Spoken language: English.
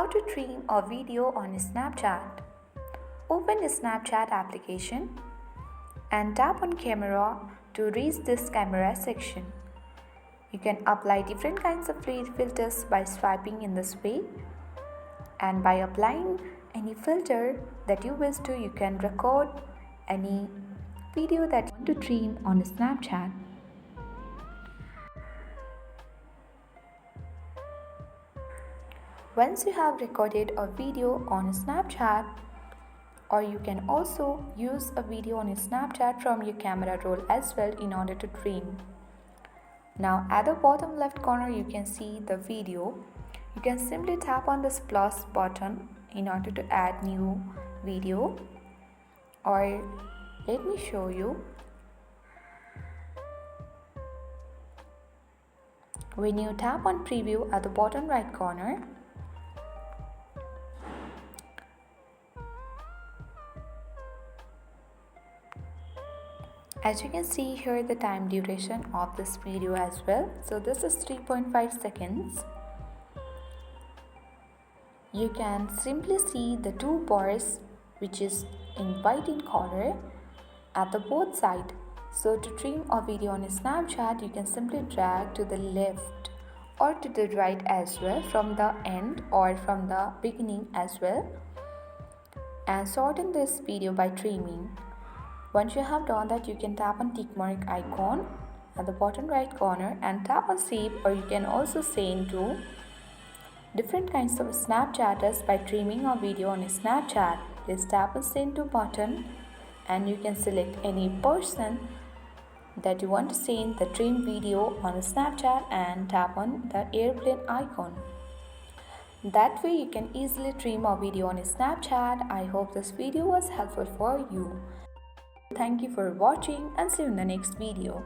How to trim a video on Snapchat. Open the Snapchat application and tap on camera to reach this camera section. You can apply different kinds of filters by swiping in this way, and by applying any filter that you wish to, you can record any video that you want to trim on Snapchat. Once you have recorded a video on Snapchat, or you can also use a video on Snapchat from your camera roll as well in order to trim. Now at the bottom left corner you can see the video. You can simply tap on this plus button in order to add new video, or let me show you. When you tap on preview at the bottom right corner, as you can see here, the time duration of this video as well. So this is 3.5 seconds. You can simply see the two bars which is in white in color at the both side. So to trim a video on Snapchat, you can simply drag to the left or to the right as well, from the end or from the beginning as well, and shorten this video by trimming. Once you have done that, you can tap on tick mark icon at the bottom right corner and tap on save, or you can also send to different kinds of Snapchatters by trimming a video on Snapchat. Just tap on send to button and you can select any person that you want to send the trim video on Snapchat and tap on the airplane icon. That way you can easily trim a video on Snapchat. I hope this video was helpful for you. Thank you for watching and see you in the next video.